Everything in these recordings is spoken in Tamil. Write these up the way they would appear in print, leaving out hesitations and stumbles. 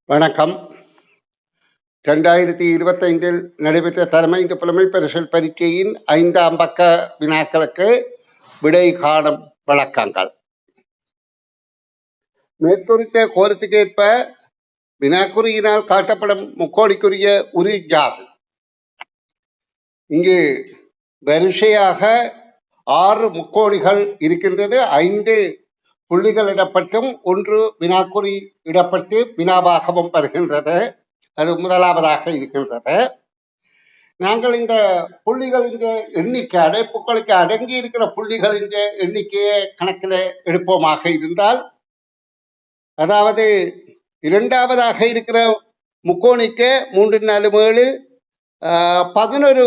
வணக்கம். 2025 நடைபெற்ற தலைமைந்த புலமை பரிசில் பரீட்சையின் 5ஆம் பக்க வினாக்களுக்கு விடை காணும் விளக்கங்கள். மேற்குறித்த கோலத்துக்கேற்ப வினாக்குறியினால் காட்டப்படும் முக்கோணிக்குரிய உரி யாது? இங்கு வரிசையாக 6 முக்கோணிகள் இருக்கின்றது. 5 புள்ளிகள் இடப்பட்டும் 1 வினாக்குறி இடப்பட்டு வினாவாகவும் வருகின்றது. அது முதலாவதாக இருக்கின்றது. நாங்கள் இந்த புள்ளிகள் இந்த எண்ணிக்கை அடைப்புகளுக்கு அடங்கி இருக்கிற புள்ளிகள் இந்த எண்ணிக்கையை கணக்கில் எடுப்போமாக இருந்தால், அதாவது இரண்டாவதாக இருக்கிற முக்கோணிக்கு 3 4 7 11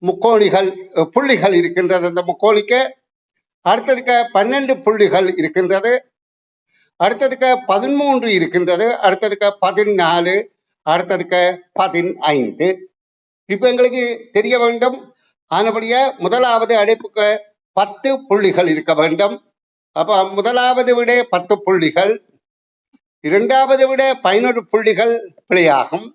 முக்கோணிகள் புள்ளிகள் இருக்கின்றது. அந்த முக்கோணிக்கு அடுத்ததுக்கு 12 புள்ளிகள் இருக்கின்றது. அடுத்ததுக்கு 13 இருக்கின்றது. அடுத்ததுக்கு 14, அடுத்ததுக்கு 15. இப்ப எங்களுக்கு தெரிய வேண்டும், ஆனபடியா முதலாவது அடைப்புக்கு 10 புள்ளிகள் இருக்க வேண்டும். அப்ப முதலாவது விட 10 புள்ளிகள், இரண்டாவது விட 11 புள்ளிகள் பிழையாகும்.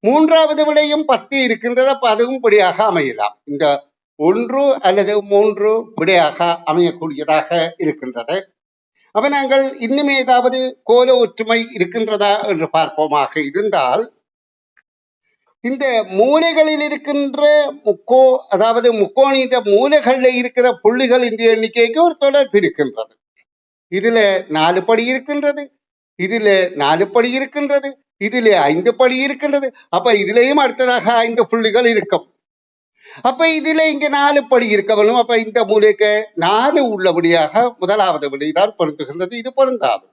மூன்றாவது விடையும் 10 இருக்கின்றது. அப்ப அதுவும் பிழையாக அமையலாம். இந்த 1 அல்லது 3 விடையாக அமையக்கூடியதாக இருக்கின்றது. அப்ப நாங்கள் இன்னும் ஏதாவது கோல ஒற்றுமை இருக்கின்றதா என்று பார்ப்போமாக இருந்தால், இந்த மூலைகளில் இருக்கின்ற அதாவது முக்கோணியின் மூலைகளில் இருக்கிற புள்ளிகள் இந்த எண்ணிக்கைக்கு ஒரு தொடர்பு இருக்கின்றது. இதுல 4 படி இருக்கின்றது, இதுல 4 படி இருக்கின்றது, இதுல 5 படி இருக்கின்றது. அப்ப இதுலயும் அடுத்ததாக 5 புள்ளிகள் இருக்கும். அப்ப இதுல இங்க 4 படி இருக்க வேணும். அப்ப இந்த மூலைக்கு 4 உள்ளபடியாக முதலாவது விடைதான் பொருந்துகின்றது. இது பொருந்தாது.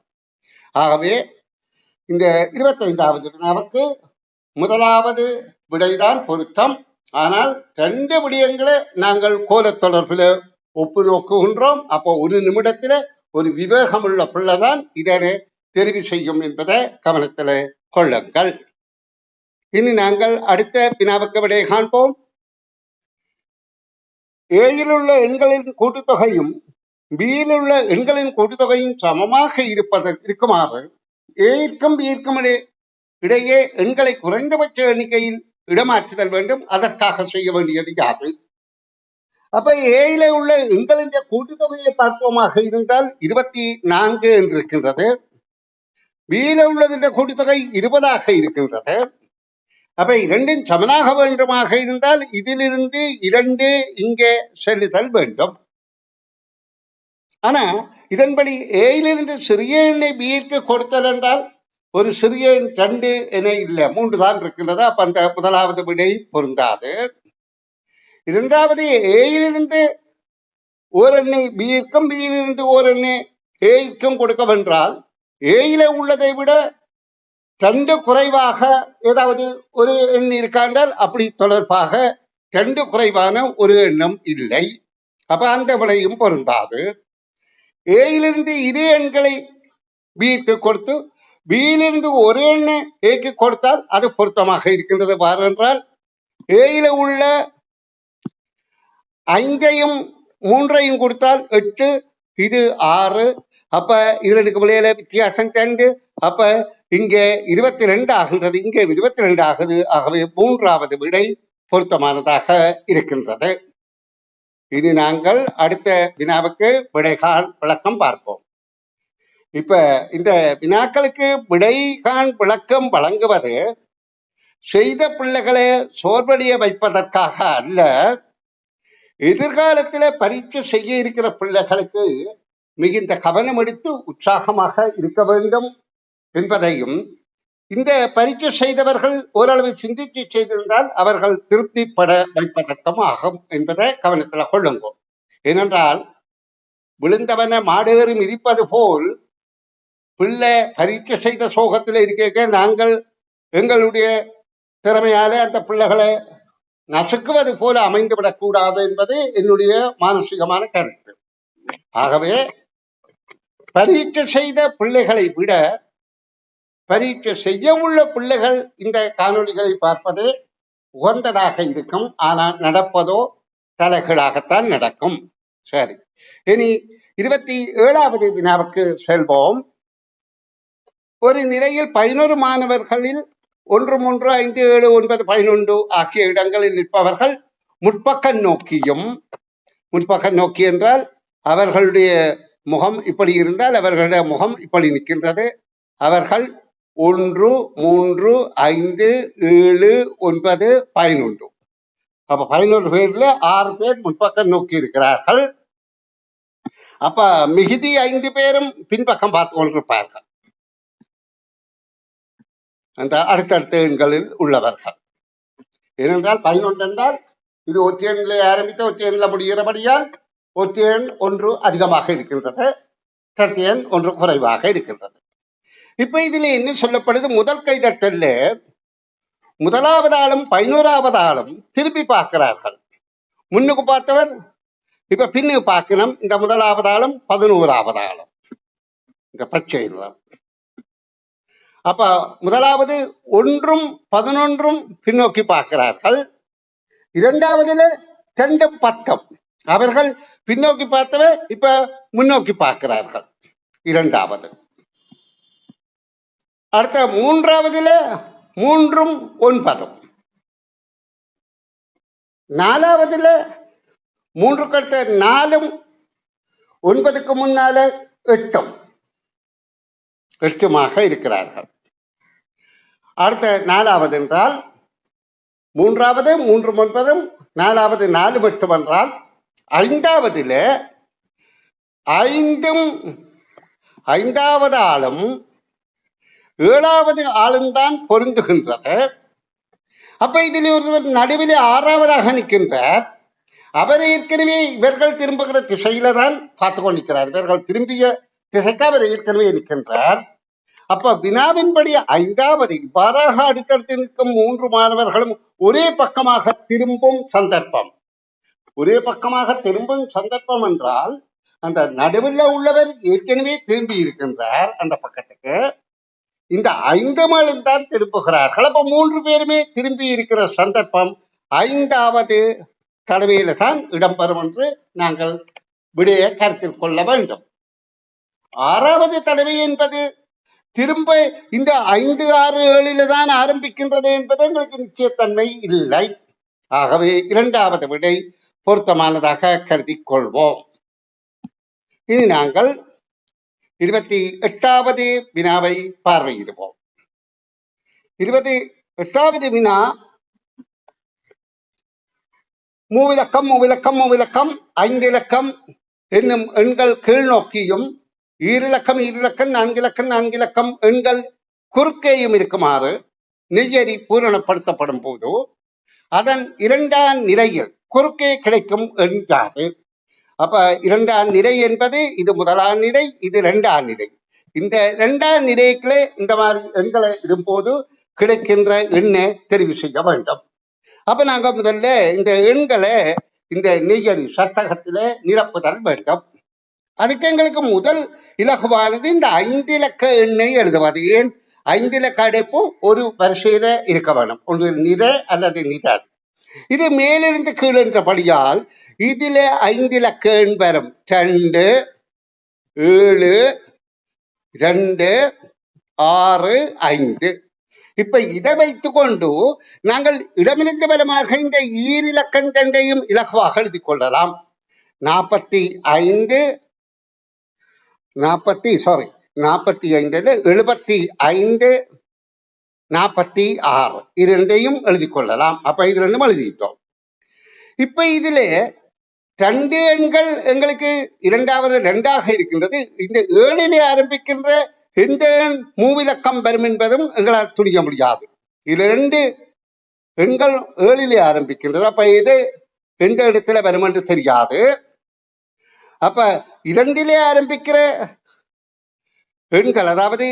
ஆகவே இந்த 25வது வினாவுக்கு முதலாவது விடைதான் பொருத்தம். ஆனால் 2 விடயங்களை நாங்கள் கோல தொடர்பில் ஒப்பு நோக்குகின்றோம். அப்போ ஒரு நிமிடத்துல ஒரு விவேகமுள்ள பிள்ளைதான் இதனை தெரிவு செய்யும் என்பதை கவனத்துல கொள்ளுங்கள். இனி நாங்கள் அடுத்த வினாவுக்கு விடையை காண்போம். ஏயில் உள்ள எண்களின் கூட்டுத்தொகையும் பியில் உள்ள எண்களின் கூட்டுத்தொகையும் சமமாக இருக்குமாறு ஏற்கும் பிற்கும் இடையே எண்களை குறைந்தபட்ச எண்ணிக்கையில் இடமாற்றுதல் வேண்டும். அதற்காக செய்ய வேண்டியது யாது? அப்ப ஏயில உள்ள எண்களின் கூட்டுத்தொகையை பார்ப்போமாக இருந்தால் 24 என்று இருக்கின்றது. பியில உள்ளது கூட்டுத்தொகை 20 இருக்கின்றது. அப்ப இரண்டின் சமனாக வேண்டுமாக இருந்தால் இதிலிருந்து 2 இங்கே செல்லுதல் வேண்டும். ஆனா இதன்படி ஏயிலிருந்து சிறிய எண்ணை பியிற்கு கொடுத்தல் என்றால் ஒரு சிறிய எண் 2 என இல்லை, 3 தான் இருக்கின்றது. அப்ப அந்த முதலாவது விடை பொருந்தாது. இரண்டாவது ஏயிலிருந்து ஓரெண்ணை பியிற்கும் பியிலிருந்து ஓரெண்ணை ஏய்க்கும் கொடுக்க வென்றால் ஏயில உள்ளதை விட 2 குறைவாக ஏதாவது ஒரு எண் இருக்காண்டால் அப்படி தொடர்பாக 2 குறைவான ஒரு எண்ணம் இல்லை. அப்ப அந்த விடையும் பொருந்தாது. ஏயிலிருந்து 2 எண்களை பிக்கு கொடுத்து பியிலிருந்து ஒரு எண்ணை ஏக்கு கொடுத்தால் அது பொருத்தமாக இருக்கின்றது. என்றால் ஏயில உள்ள 5ஐயும் 3ஐயும் கொடுத்தால் 8, இது 6. அப்ப இதற்கு விளையில வித்தியாசம் 2. அப்ப இங்கே 22 ஆகின்றது, இங்கே 22 ஆகுது. ஆகவே 3வது விடை பொருத்தமானதாக இருக்கின்றது. இனி நாங்கள் அடுத்த வினாவுக்கு விடைகான் விளக்கம் பார்ப்போம். இப்ப இந்த வினாக்களுக்கு விடைகான் விளக்கம் வழங்குவது செய்த பிள்ளைகளை சோர்வடைய வைப்பதற்காக அல்ல, எதிர்காலத்தில பரீட்சை செய்ய இருக்கிற பிள்ளைகளுக்கு மிகுந்த கவனம் எடுத்து உற்சாகமாக இருக்க வேண்டும் என்பதையும், இந்த பரீட்சை செய்தவர்கள் ஓரளவு சிந்தித்து செய்திருந்தால் அவர்கள் திருப்திப்பட வைப்பதற்கும் ஆகும் என்பதை கவனத்தில் கொள்ளுங்க. ஏனென்றால் விழுந்தவன மாடேறி மிதிப்பது போல் பிள்ளை பரீட்சை செய்த சோகத்தில் இருக்க நாங்கள் எங்களுடைய திறமையால அந்த பிள்ளைகளை நசுக்குவது போல அமைந்துவிடக் கூடாது என்பது என்னுடைய மானசீகமான கருத்து. ஆகவே பரீட்சை செய்த பிள்ளைகளை விட பரீட்சை செய்ய உள்ள பிள்ளைகள் இந்த காணொலிகளை பார்ப்பது உகந்ததாக இருக்கும். ஆனால் நடப்பதோ தலைகளாகத்தான் நடக்கும். சரி, இனி 27வது வினாவுக்கு செல்வோம். ஒரு நிலையில் 11 மாணவர்களில் 1, 3, 5, 7, 9, 11 ஆகிய இடங்களில் நிற்பவர்கள் முற்பக்கம் நோக்கியும், முற்பக்கம் நோக்கி என்றால் அவர்களுடைய முகம் இப்படி இருந்தால் அவர்களுடைய முகம் இப்படி நிற்கின்றது. அவர்கள் 1, 3, 5, 7, 9, 11. அப்ப 11 பேர்ல 6 பேர் முன்பக்கம் நோக்கி இருக்கிறார்கள். அப்ப மிகுதி 5 பேரும் பின்பக்கம் பார்த்து கொண்டிருப்பார்கள், அந்த அடுத்தடுத்த எண்களில் உள்ளவர்கள். ஏனென்றால் 11 என்றால் இது ஒற்றை எண்ணிலே ஆரம்பித்த ஒற்றை எண்ணில் முடிகிறபடியால் ஒற்றை எண் 1 அதிகமாக இருக்கின்றது, இரட்டை எண் 1 குறைவாக இருக்கின்றது. இப்ப இதுல என்ன சொல்லப்படுது, முதல் கைதட்டல்ல முதலாவது ஆளும் 11வது ஆளும் திரும்பி பார்க்கிறார்கள். முன்னுக்கு பார்த்தவர் இப்ப பின்னுக்கு பார்க்கணும். இந்த முதலாவது ஆளும் 11வது ஆளும் இந்த பச்சை நிறம். அப்ப முதலாவது 1ம் 11ம் பின்னோக்கி பார்க்கிறார்கள். இரண்டாவதுல 2 பக்கம் அவர்கள் பின்னோக்கி பார்த்தவ இப்ப முன்னோக்கி பார்க்கிறார்கள் இரண்டாவது. அடுத்த மூன்றாவதுல 3ம் 9ம். நாலாவதுல 3க்கு அடுத்த 4ம் 9க்கு முன்னால 8ம் 8மாக இருக்கிறார்கள். அடுத்த நாலாவது என்றால் மூன்றாவது 3, 9ம், நாலாவது 4, 8 என்றால் ஐந்தாவதுல 5ம் 5வது ஆளும் 7வது ஆளும் தான் பொருந்துகின்றது. அப்ப இதில் ஒருவர் நடுவில் 6வதாக நிற்கின்றார். அவர் ஏற்கனவே இவர்கள் திரும்புகிற திசையில தான் பார்த்து கொண்டிருக்கிறார். இவர்கள் திரும்பிய திசைக்கு அவர் ஏற்கனவே நிற்கின்றார். அப்ப வினாவின்படி 5வது இவ்வாறாக அடுத்தடுத்து நிற்கும் 3 மாணவர்களும் ஒரே பக்கமாக திரும்பும் சந்தர்ப்பம். ஒரே பக்கமாக திரும்பும் சந்தர்ப்பம் என்றால் அந்த நடுவில் உள்ளவர் ஏற்கனவே திரும்பி இருக்கின்றார் அந்த பக்கத்துக்கு. இந்த 5 மாளும் தான் திரும்புகிறார்கள். அப்ப 3 பேருமே திரும்பி இருக்கிற சந்தர்ப்பம் 5வது தடவையில தான் இடம்பெறும் என்று நாங்கள் விடைய கருத்தில் கொள்ள வேண்டும். 6வது தடவை என்பது திரும்ப இந்த 5, 6, 7 தான் ஆரம்பிக்கின்றது என்பது எங்களுக்கு நிச்சயத்தன்மை இல்லை. ஆகவே 2வது விடை பொருத்தமானதாக கருதி கொள்வோம். இனி நாங்கள் 28வது வினாவை பார்வையிடுவோம். 28வது வினா மூவிலக்கம் மூவிலக்கம் மூவிலக்கம் 5 இலக்கம் என்னும் எண்கள் கீழ் நோக்கியும் ஈரிலக்கம் ஈரிலக்கம் 4 இலக்கம் 4 இலக்கம் எண்கள் குறுக்கேயும் இருக்குமாறு நெய்யறி பூரணப்படுத்தப்படும் போது அதன் 2ஆம் நிலையில் குறுக்கே கிடைக்கும் எண் யாது? அப்ப 2ஆம் நிலை என்பது இது முதலாம் நிலை, இது 2ஆம் நிலை. இந்த 2ஆம் நிலைக்குள்ளே இந்த மாதிரி எண்களை இடும்போது கிடைக்கின்ற எண்ணை தெரிவு செய்ய வேண்டும். அப்ப நாங்க முதல்ல இந்த எண்களை இந்த நெய்யறி சட்டகத்தில நிரப்புதல் வேண்டும். அதுக்கு எங்களுக்கு முதல் இலகுவானது இந்த 5 இலக்க எண்ணை எழுதுவது. ஏன் 5 இலக்க அடைப்பு ஒரு வரிசையில இருக்க வேண்டும், ஒன்று நிற அல்லது நிதர். இது மேலிருந்து கீழென்றபடியால் இதுல 5 இலக்க எண் வரும் 2, 7, 2, 6, 5. இப்ப இதை வைத்துக் கொண்டு நாங்கள் இடமிருந்து பலமாக இந்த ஈரிலக்கண் 2ஐயும் இலகுவாக எழுதி கொள்ளலாம். 45 75, 46 இரண்டையும் எழுதி கொள்ளலாம். அப்ப இது ரெண்டும் எழுதிட்டோம். இப்ப இதுல 2 எண்கள் எங்களுக்கு 2வது 2ஆக இருக்கின்றது. இந்த 7 ஆரம்பிக்கின்ற எந்த மூவிலக்கம் வரும் என்பதும் எங்களால் துணிய முடியாது. இது 2 எண்கள் 7 ஆரம்பிக்கின்றது. அப்ப இது எந்த இடத்துல வரும் என்று தெரியாது. அப்ப 2 ஆரம்பிக்கிற எண்கள், அதாவது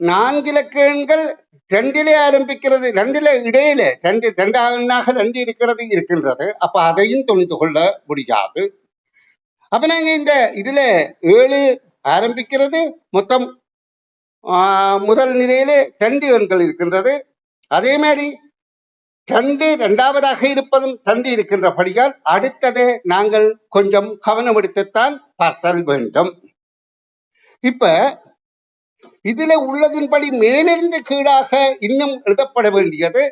4 இலக்க எண்கள் 2 ஆரம்பிக்கிறது, 2 இடையில 2 இருக்கிறது இருக்கின்றது. அப்ப அதையும் துணிந்து கொள்ள முடியாது. அப்ப நாங்க இந்த இதுல 7 ஆரம்பிக்கிறது, மொத்தம் முதல் நிலையில 2 எண்கள் இருக்கின்றது. அதே மாதிரி 2ஆவதாக இருப்பதும் 2 இருக்கின்றபடியால் அடுத்ததை நாங்கள் கொஞ்சம் கவனம் எடுத்துத்தான் பார்த்தல் வேண்டும். இப்ப இதுல உள்ளதின்படி மேலிருந்து கீழாக இன்னும் எழுதப்பட வேண்டியது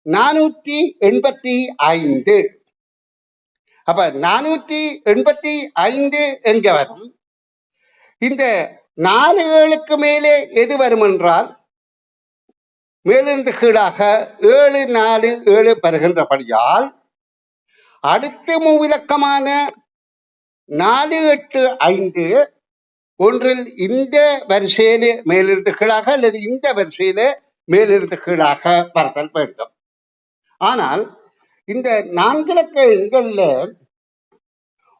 485. அப்ப 485 எங்க வரும்? இந்த 4 7க்கு மேலே எது வரும் என்றால் மேலிருந்து கீழாக 7 4 7 வருகின்றபடியால் அடுத்த மூவிலக்கமான 4 8 5 ஒன்றில் இந்த வரிசையில மேலிருந்து கீழாக அல்லது இந்த வரிசையில மேலிருந்து கீழாக வரதல் வேண்டும். ஆனால் இந்த 4 இலக்க எண்கள்ல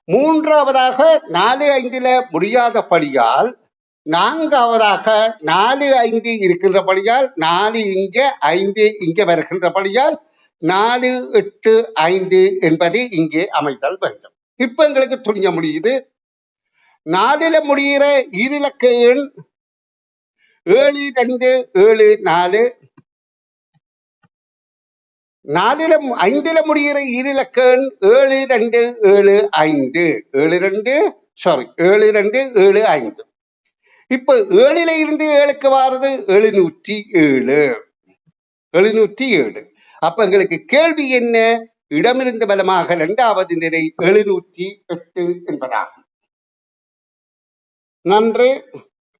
மூன்றாவதாக 4 5ல முடியாதபடியால் 4ஆவதாக 4 5 இருக்கின்றபடியால் 4 இங்க 5 இங்க வருகின்றபடியால் 4 8 5 என்பது இங்கே அமைதல் வேண்டும். இப்ப எங்களுக்கு துணிய முடியுது. 4ல முடிகிற ஈரிலக்க எண் 7 2 7 4. 5ல முடிகிற ஈரிலக்க எண் 7 2 7 5. 7 2 7 5. இப்ப 7ல இருந்து 7க்கு வாரது 707. அப்ப எங்களுக்கு கேள்வி என்ன? இடமிருந்து பலமாக 2வது நிலை 708 என்பதாகும். நன்று.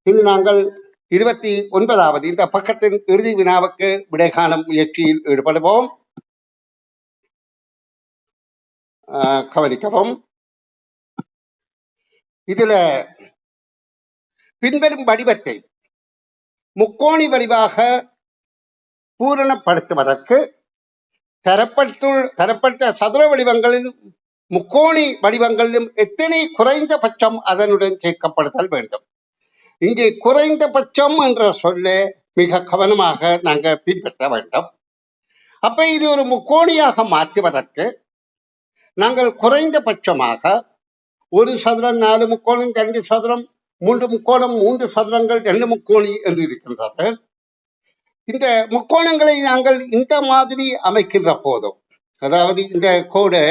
இன்று நாங்கள் 29வது இந்த பக்கத்தின் இறுதி வினாவுக்கு விடை காணும் முயற்சியில் ஈடுபடுவோம். கவனிக்கவும். இதுல பின்வரும் வடிவத்தை முக்கோணி வடிவாக பூரணப்படுத்துவதற்கு தரப்பட்ட சதுர வடிவங்களில் முக்கோணி வடிவங்களிலும் எத்தனை குறைந்தபட்சம் அதனுடன் சேர்க்கப்படுதல் வேண்டும். இங்கே குறைந்தபட்சம் என்ற சொல்ல மிக கவனமாக நாங்கள் பின்பற்ற வேண்டும். அப்ப இது ஒரு முக்கோணியாக மாற்றுவதற்கு நாங்கள் குறைந்தபட்சமாக 1 சதுரம் 4 முக்கோணம் 2 சதுரம் 3 முக்கோணம் 3 சதுரங்கள் 2 முக்கோணி என்று இருக்கின்றது. இந்த முக்கோணங்களை நாங்கள் இந்த மாதிரி அமைக்கின்ற போதும், அதாவது இந்த கோடு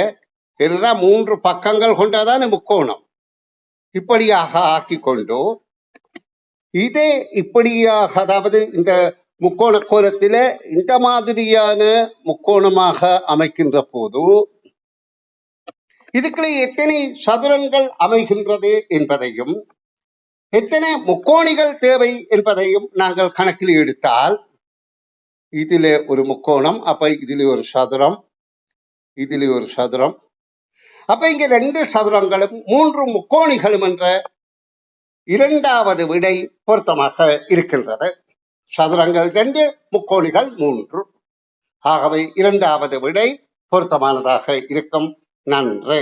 எல்லாம் 3 பக்கங்கள் கொண்டதான முக்கோணம் இப்படியாக ஆக்கி கொண்டு இதே இப்படியாக, அதாவது இந்த முக்கோண கோலத்தில இந்த மாதிரியான முக்கோணமாக அமைக்கின்ற போது இதுக்குள்ளே எத்தனை சதுரங்கள் அமைகின்றது என்பதையும் எத்தனை முக்கோணிகள் தேவை என்பதையும் நாங்கள் கணக்கில் எடுத்தால் இதிலே ஒரு முக்கோணம், அப்ப இதிலே ஒரு சதுரம், இதிலே ஒரு சதுரம், அப்ப இங்க 2 சதுரங்களும் 3 முக்கோணிகளும் என்ற 2வது விடை பொருத்தமாக இருக்கின்றது. சதுரங்கள் 2 முக்கோணிகள் 3. ஆகவே 2வது விடை பொருத்தமானதாக இருக்கும். நன்று.